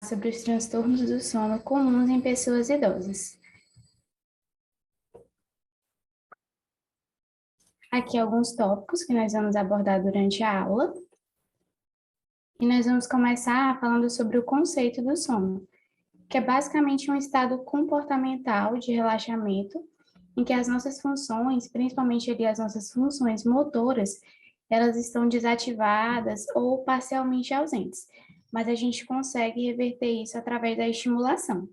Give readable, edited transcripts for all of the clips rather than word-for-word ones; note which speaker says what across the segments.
Speaker 1: sobre os transtornos do sono comuns em pessoas idosas. Aqui alguns tópicos que nós vamos abordar durante a aula. E nós vamos começar falando sobre o conceito do sono, que é basicamente um estado comportamental de relaxamento, em que as nossas funções, principalmente ali as nossas funções motoras, elas estão desativadas ou parcialmente ausentes, mas a gente consegue reverter isso através da estimulação.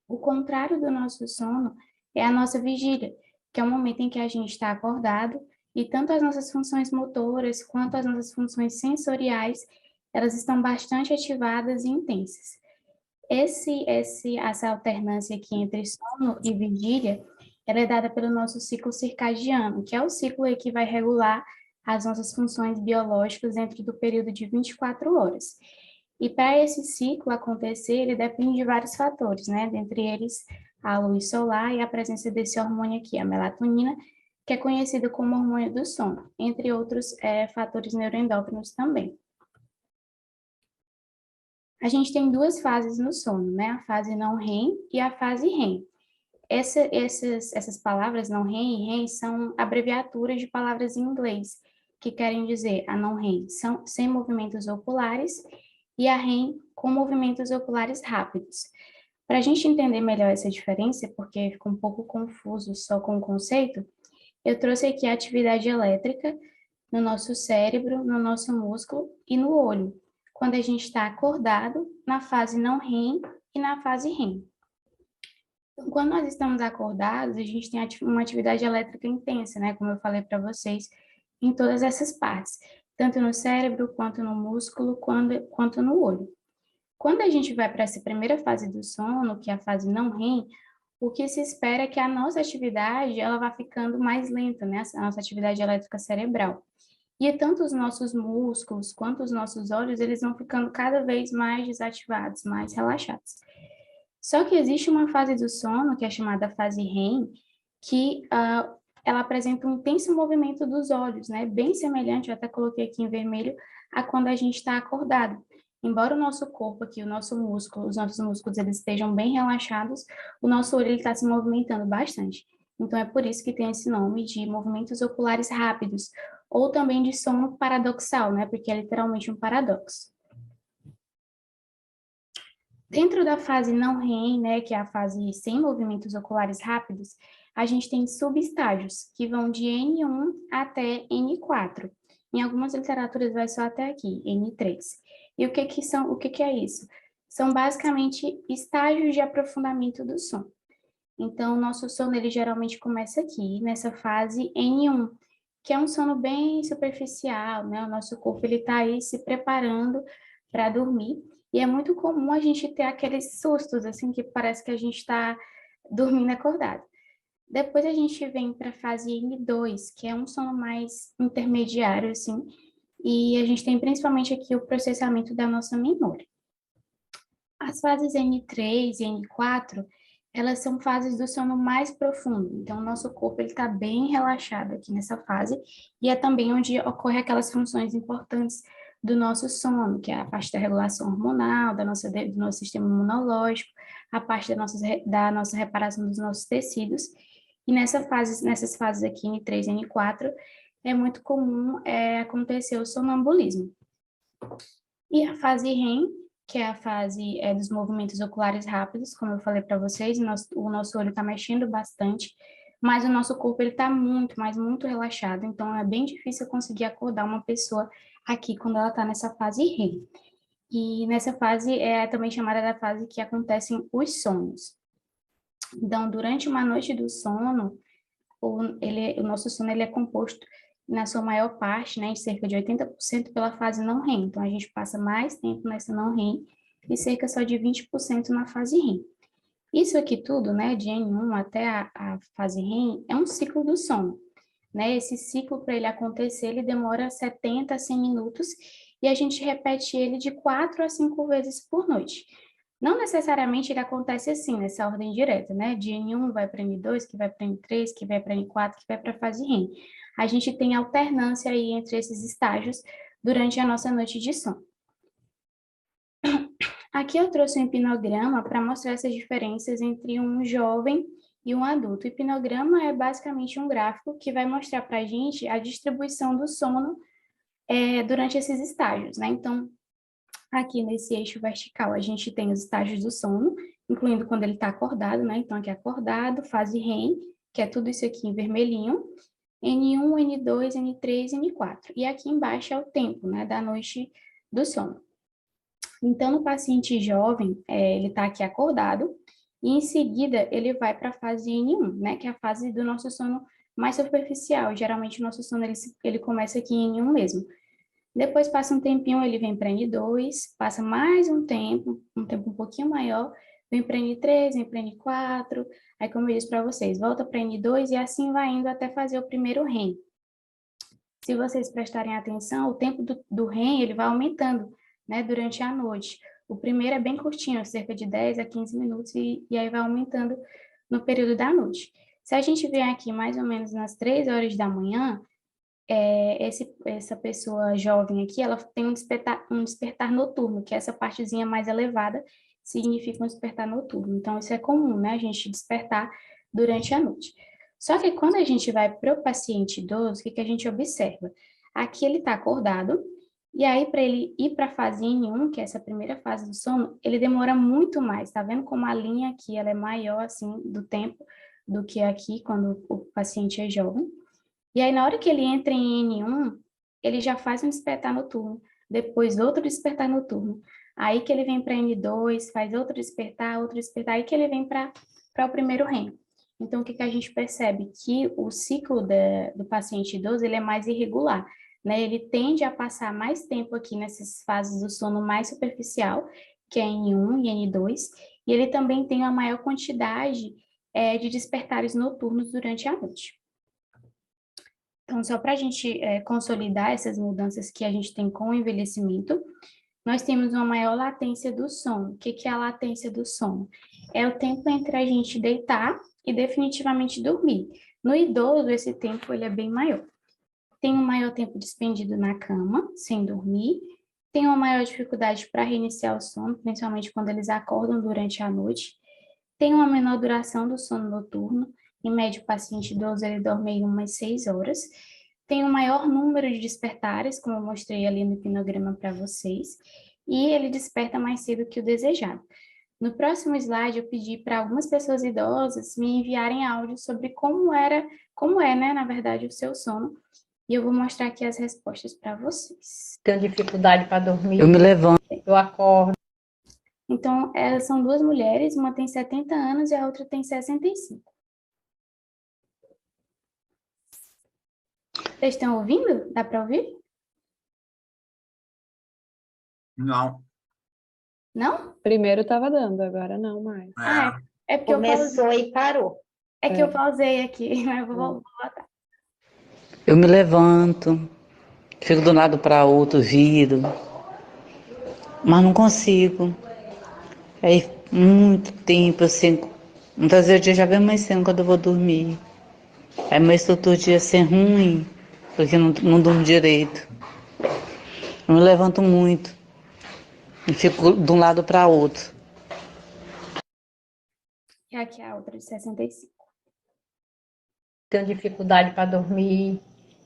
Speaker 1: O contrário do nosso sono é a nossa vigília, que é o momento em que a gente está acordado e tanto as nossas funções motoras quanto as nossas funções sensoriais, elas estão bastante ativadas e intensas. Essa alternância aqui entre sono e vigília, ela é dada pelo nosso ciclo circadiano, que é o ciclo aí que vai regular as nossas funções biológicas dentro do período de 24 horas. E para esse ciclo acontecer, ele depende de vários fatores, né? Dentre eles, a luz solar e a presença desse hormônio aqui, a melatonina, que é conhecido como hormônio do sono, entre outros fatores neuroendócrinos também. A gente tem duas fases no sono, né? A fase não REM e a fase REM. Essas palavras não REM e REM são abreviaturas de palavras em inglês, que querem dizer a não REM são sem movimentos oculares e a REM com movimentos oculares rápidos. Para a gente entender melhor essa diferença, porque fica um pouco confuso só com o conceito, eu trouxe aqui a atividade elétrica no nosso cérebro, no nosso músculo e no olho, quando a gente está acordado, na fase não REM e na fase REM. Então, quando nós estamos acordados, a gente tem uma atividade elétrica intensa, né? Como eu falei para vocês, em todas essas partes, tanto no cérebro, quanto no músculo, quanto no olho. Quando a gente vai para essa primeira fase do sono, que é a fase não REM, o que se espera é que a nossa atividade ela vá ficando mais lenta, né? A nossa atividade elétrica cerebral. E tanto os nossos músculos quanto os nossos olhos, eles vão ficando cada vez mais desativados, mais relaxados. Só que existe uma fase do sono, que é chamada fase REM, que ela apresenta um intenso movimento dos olhos, né? Bem semelhante, eu até coloquei aqui em vermelho, a quando a gente está acordado. Embora o nosso corpo aqui, o nosso músculo, os nossos músculos, eles estejam bem relaxados, o nosso olho está se movimentando bastante. Então, é por isso que tem esse nome de movimentos oculares rápidos, ou também de sono paradoxal, né? Porque é literalmente um paradoxo. Dentro da fase não REM, né, que é a fase sem movimentos oculares rápidos, a gente tem subestágios, que vão de N1 até N4. Em algumas literaturas vai só até aqui, N3. E o que é isso? São basicamente estágios de aprofundamento do sono. Então, o nosso sono, ele geralmente começa aqui, nessa fase N1, que é um sono bem superficial, né? O nosso corpo, ele está aí se preparando para dormir. E é muito comum a gente ter aqueles sustos, assim, que parece que a gente está dormindo acordado. Depois a gente vem para a fase N2, que é um sono mais intermediário, assim, e a gente tem principalmente aqui o processamento da nossa memória. As fases N3 e N4, elas são fases do sono mais profundo. Então, o nosso corpo está bem relaxado aqui nessa fase, e é também onde ocorre aquelas funções importantes do nosso sono, que é a parte da regulação hormonal, do nosso sistema imunológico, a parte da nossa reparação dos nossos tecidos. E nessas fases aqui, N3 e N4, é muito comum acontecer o sonambulismo. E a fase REM, que é a fase dos movimentos oculares rápidos, como eu falei para vocês, o nosso olho está mexendo bastante, mas o nosso corpo está muito, mas muito relaxado, então é bem difícil conseguir acordar uma pessoa aqui quando ela está nessa fase REM. E nessa fase é também chamada da fase que acontecem os sonhos. Então, durante uma noite do sono, o nosso sono ele é composto na sua maior parte, né, em cerca de 80% pela fase não REM. Então, a gente passa mais tempo nessa não REM e cerca só de 20% na fase REM. Isso aqui tudo, né, de N1 até a fase REM, é um ciclo do sono. Né? Esse ciclo, para ele acontecer, ele demora 70 a 100 minutos e a gente repete ele de 4 a 5 vezes por noite. Não necessariamente ele acontece assim, nessa ordem direta, né? De N1 vai para N2, que vai para N3, que vai para N4, que vai para a fase REM. A gente tem alternância aí entre esses estágios durante a nossa noite de sono. Aqui eu trouxe um hipnograma para mostrar essas diferenças entre um jovem e um adulto. O hipnograma é basicamente um gráfico que vai mostrar para a gente a distribuição do sono durante esses estágios, né? Então, aqui nesse eixo vertical, a gente tem os estágios do sono, incluindo quando ele está acordado, né? Então, aqui acordado, fase REM, que é tudo isso aqui em vermelhinho, N1, N2, N3, N4. E aqui embaixo é o tempo, né, da noite do sono. Então, no paciente jovem, ele está aqui acordado, e em seguida ele vai para a fase N1, né, que é a fase do nosso sono mais superficial. Geralmente o nosso sono ele começa aqui em N1 mesmo. Depois passa um tempinho, ele vem para N2, passa mais um tempo um pouquinho maior, vem para N3, vem para N4, aí como eu disse para vocês, volta para N2 e assim vai indo até fazer o primeiro REM. Se vocês prestarem atenção, o tempo do REM ele vai aumentando, né, durante a noite. O primeiro é bem curtinho, cerca de 10 a 15 minutos, e aí vai aumentando no período da noite. Se a gente vier aqui mais ou menos nas 3 horas da manhã, essa pessoa jovem aqui, ela tem um despertar noturno, que é essa partezinha mais elevada, significa um despertar noturno. Então, isso é comum, né? A gente despertar durante a noite. Só que quando a gente vai para o paciente idoso, o que a gente observa? Aqui ele está acordado, e aí para ele ir para a fase N1, que é essa primeira fase do sono, ele demora muito mais. Tá vendo como a linha aqui ela é maior, assim, do tempo, do que aqui, quando o paciente é jovem. E aí, na hora que ele entra em N1, ele já faz um despertar noturno, depois outro despertar noturno. Aí que ele vem para N2, faz outro despertar, aí que ele vem para o primeiro REM. Então, o que a gente percebe? Que o ciclo do paciente idoso, ele é mais irregular, né? Ele tende a passar mais tempo aqui nessas fases do sono mais superficial, que é N1 e N2, e ele também tem uma maior quantidade de despertares noturnos durante a noite. Então, só para a gente consolidar essas mudanças que a gente tem com o envelhecimento, nós temos uma maior latência do sono. O que é a latência do sono? É o tempo entre a gente deitar e definitivamente dormir. No idoso, esse tempo ele é bem maior. Tem um maior tempo despendido na cama, sem dormir. Tem uma maior dificuldade para reiniciar o sono, principalmente quando eles acordam durante a noite. Tem uma menor duração do sono noturno. Em média, o paciente idoso ele dorme em umas 6 horas. Tem um maior número de despertares, como eu mostrei ali no hipnograma para vocês. E ele desperta mais cedo que o desejado. No próximo slide, eu pedi para algumas pessoas idosas me enviarem áudio sobre como é, né, na verdade, o seu sono. E eu vou mostrar aqui as respostas para vocês.
Speaker 2: Tenho dificuldade para dormir. Eu me levanto, eu acordo.
Speaker 1: Então, elas são duas mulheres, uma tem 70 anos e a outra tem 65. Vocês estão ouvindo? Dá para ouvir?
Speaker 3: Não.
Speaker 1: Não?
Speaker 4: Primeiro estava dando, agora não mais.
Speaker 1: É porque
Speaker 2: Começou e parou.
Speaker 1: É que eu pausei aqui, mas eu vou voltar.
Speaker 5: Eu me levanto, fico de um lado para outro, viro, mas não consigo. Aí, muito tempo, assim, muitas vezes eu já venho amanhecendo quando eu vou dormir. Aí, mas outro dia assim, ruim, porque não durmo direito. Eu me levanto muito e fico de um lado para outro.
Speaker 1: E aqui a outra de 65.
Speaker 2: Tenho dificuldade para dormir.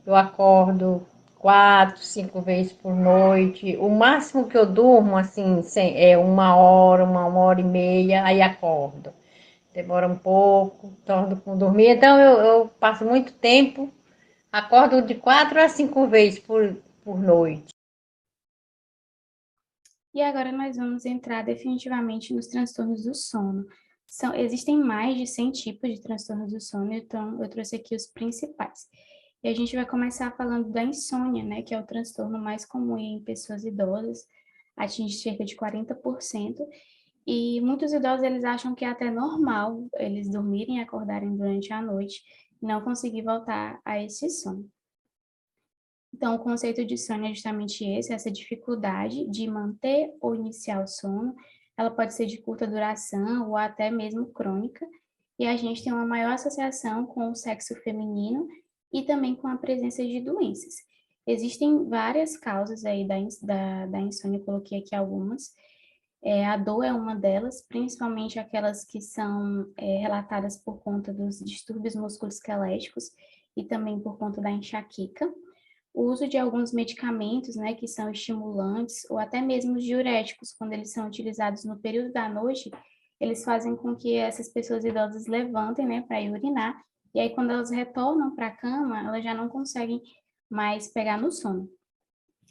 Speaker 2: Eu acordo 4, 5 vezes por noite. O máximo que eu durmo, assim, é 1 hora e meia, aí acordo. Demora um pouco, torno com dormir. Então, eu passo muito tempo, acordo de 4 a 5 vezes por noite.
Speaker 1: E agora nós vamos entrar definitivamente nos transtornos do sono. Existem mais de 100 tipos de transtornos do sono, então eu trouxe aqui os principais. E a gente vai começar falando da insônia, né, que é o transtorno mais comum em pessoas idosas, atinge cerca de 40%. E muitos idosos, eles acham que é até normal eles dormirem e acordarem durante a noite e não conseguir voltar a esse sono. Então, o conceito de sono é justamente esse, essa dificuldade de manter ou iniciar o sono. Ela pode ser de curta duração ou até mesmo crônica. E a gente tem uma maior associação com o sexo feminino e também com a presença de doenças. Existem várias causas aí da insônia, eu coloquei aqui algumas. A dor é uma delas, principalmente aquelas que são relatadas por conta dos distúrbios musculoesqueléticos e também por conta da enxaqueca. O uso de alguns medicamentos, né, que são estimulantes, ou até mesmo os diuréticos, quando eles são utilizados no período da noite, eles fazem com que essas pessoas idosas levantem, né, para ir urinar, e aí quando elas retornam para a cama, elas já não conseguem mais pegar no sono.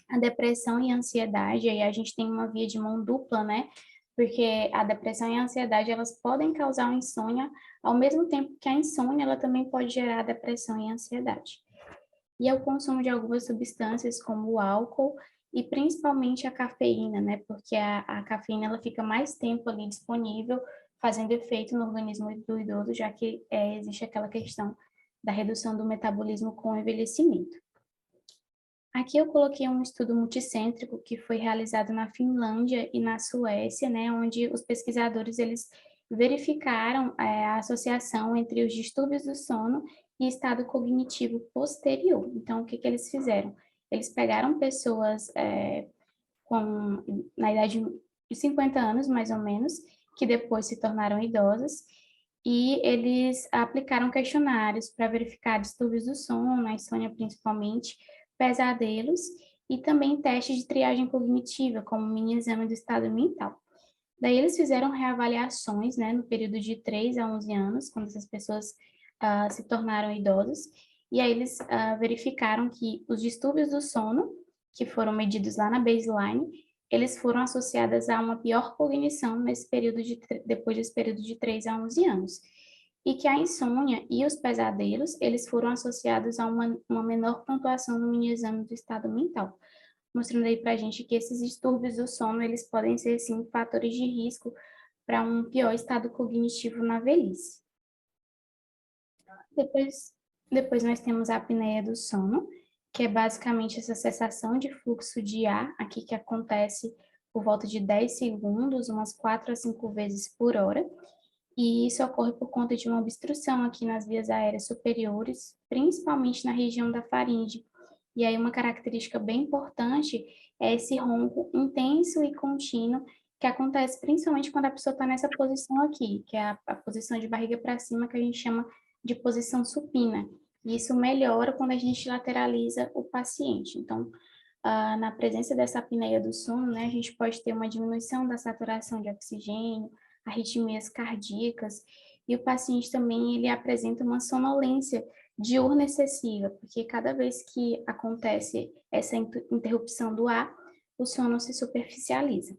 Speaker 1: A depressão e a ansiedade, aí a gente tem uma via de mão dupla, né, porque a depressão e a ansiedade, elas podem causar uma insônia, ao mesmo tempo que a insônia, ela também pode gerar depressão e ansiedade. E é o consumo de algumas substâncias, como o álcool e principalmente a cafeína, né? Porque a cafeína ela fica mais tempo ali disponível, fazendo efeito no organismo do idoso, já que existe aquela questão da redução do metabolismo com o envelhecimento. Aqui eu coloquei um estudo multicêntrico que foi realizado na Finlândia e na Suécia, né, onde os pesquisadores eles verificaram a associação entre os distúrbios do sono e estado cognitivo posterior. Então, o que que eles fizeram? Eles pegaram pessoas na idade de 50 anos, mais ou menos, que depois se tornaram idosas, e eles aplicaram questionários para verificar distúrbios do sono, a insônia principalmente, pesadelos e também testes de triagem cognitiva, como mini exame do estado mental. Daí eles fizeram reavaliações, né, no período de 3 a 11 anos, quando essas pessoas se tornaram idosas, e aí eles verificaram que os distúrbios do sono, que foram medidos lá na baseline, eles foram associados a uma pior cognição nesse período depois desse período de 3 a 11 anos. E que a insônia e os pesadelos, eles foram associados a uma menor pontuação no mini exame do estado mental, mostrando aí pra gente que esses distúrbios do sono, eles podem ser, sim, fatores de risco para um pior estado cognitivo na velhice. Depois nós temos a apneia do sono, que é basicamente essa cessação de fluxo de ar, aqui que acontece por volta de 10 segundos, umas 4 a 5 vezes por hora, e isso ocorre por conta de uma obstrução aqui nas vias aéreas superiores, principalmente na região da faringe. E aí uma característica bem importante é esse ronco intenso e contínuo que acontece principalmente quando a pessoa está nessa posição aqui, que é a posição de barriga para cima, que a gente chama de posição supina. E isso melhora quando a gente lateraliza o paciente. Então, na presença dessa apneia do sono, né, a gente pode ter uma diminuição da saturação de oxigênio, arritmias cardíacas, e o paciente também ele apresenta uma sonolência diurna excessiva, porque cada vez que acontece essa interrupção do ar, o sono se superficializa.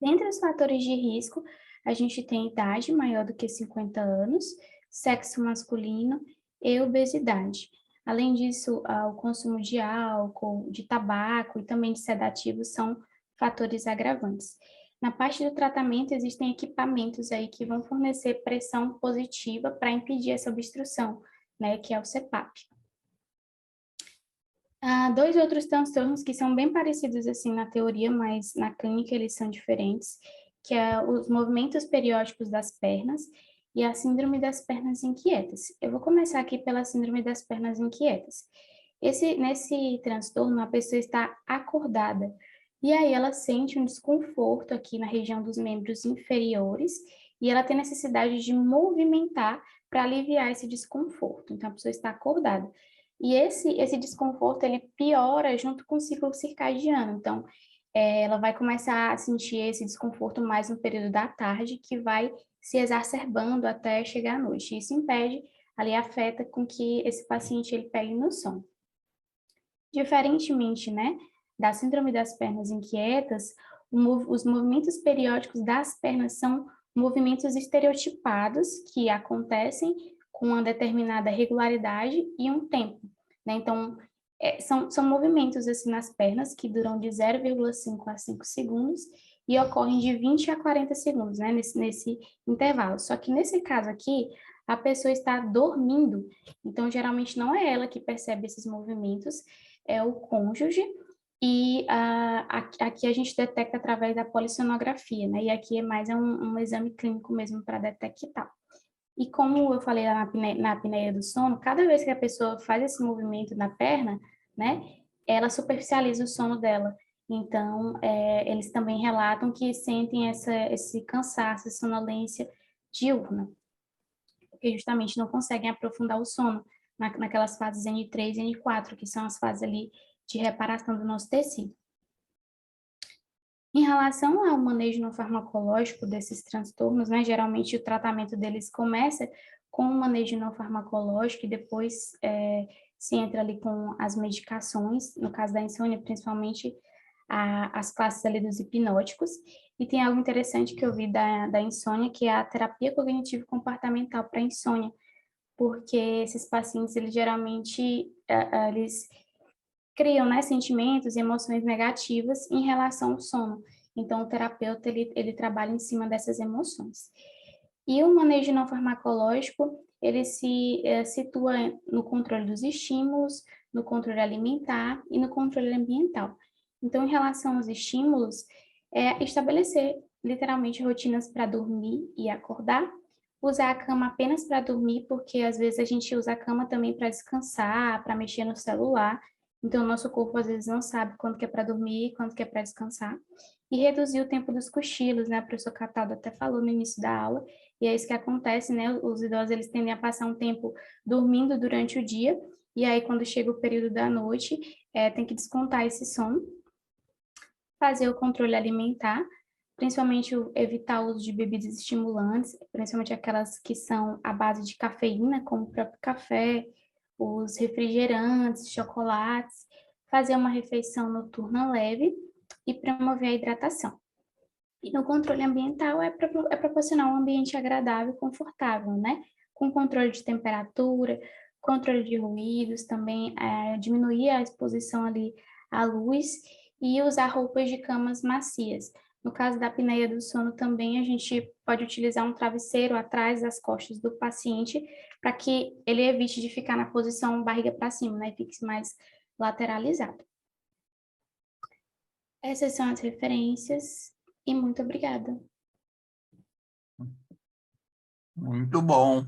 Speaker 1: Dentre os fatores de risco, a gente tem idade maior do que 50 anos, sexo masculino e obesidade. Além disso, o consumo de álcool, de tabaco e também de sedativos são fatores agravantes. Na parte do tratamento, existem equipamentos aí que vão fornecer pressão positiva para impedir essa obstrução, né, que é o CPAP. Dois outros transtornos que são bem parecidos assim na teoria, mas na clínica eles são diferentes, que é os movimentos periódicos das pernas e a síndrome das pernas inquietas. Eu vou começar aqui pela síndrome das pernas inquietas. Nesse transtorno, a pessoa está acordada, e aí ela sente um desconforto aqui na região dos membros inferiores, e ela tem necessidade de movimentar para aliviar esse desconforto. Então, a pessoa está acordada. E esse desconforto, ele piora junto com o ciclo circadiano. Então, ela vai começar a sentir esse desconforto mais no período da tarde, que vai se exacerbando até chegar à noite. Isso impede, ali afeta com que esse paciente ele pegue no sono. Diferentemente, né, da síndrome das pernas inquietas, os movimentos periódicos das pernas são movimentos estereotipados que acontecem com uma determinada regularidade e um tempo, né? Então, são movimentos assim nas pernas que duram de 0,5 a 5 segundos e ocorrem de 20 a 40 segundos, né, nesse intervalo. Só que nesse caso aqui, a pessoa está dormindo, então geralmente não é ela que percebe esses movimentos, é o cônjuge, e aqui a gente detecta através da polissonografia, né? E aqui é mais um exame clínico mesmo para detectar. E como eu falei na apneia do sono, cada vez que a pessoa faz esse movimento na perna, né? Ela superficializa o sono dela. Então, eles também relatam que sentem esse cansaço, essa sonolência diurna, porque justamente não conseguem aprofundar o sono naquelas fases N3 e N4, que são as fases ali de reparação do nosso tecido. Em relação ao manejo não farmacológico desses transtornos, né, geralmente o tratamento deles começa com o manejo não farmacológico e depois se entra ali com as medicações, no caso da insônia, principalmente as classes ali dos hipnóticos. E tem algo interessante que eu vi da insônia, que é a terapia cognitivo-comportamental para insônia, porque esses pacientes, eles geralmente, eles criam, né, sentimentos e emoções negativas em relação ao sono. Então, o terapeuta, ele trabalha em cima dessas emoções. E o manejo não farmacológico, ele se situa no controle dos estímulos, no controle alimentar e no controle ambiental. Então, em relação aos estímulos, estabelecer literalmente rotinas para dormir e acordar, usar a cama apenas para dormir, porque às vezes a gente usa a cama também para descansar, para mexer no celular, então o nosso corpo às vezes não sabe quando que é para dormir, quando que é para descansar. E reduzir o tempo dos cochilos, né? O professor Cataldo até falou no início da aula, e é isso que acontece, né? Os idosos, eles tendem a passar um tempo dormindo durante o dia, e aí quando chega o período da noite, tem que descontar esse sono. Fazer o controle alimentar, principalmente evitar o uso de bebidas estimulantes, principalmente aquelas que são à base de cafeína, como o próprio café, os refrigerantes, chocolates, fazer uma refeição noturna leve e promover a hidratação. E no controle ambiental é proporcionar um ambiente agradável e confortável, né? Com controle de temperatura, controle de ruídos, também diminuir a exposição ali à luz e usar roupas de camas macias. No caso da apneia do sono também, a gente pode utilizar um travesseiro atrás das costas do paciente para que ele evite de ficar na posição barriga para cima, né? Fique mais lateralizado. Essas são as referências e muito obrigada.
Speaker 3: Muito bom.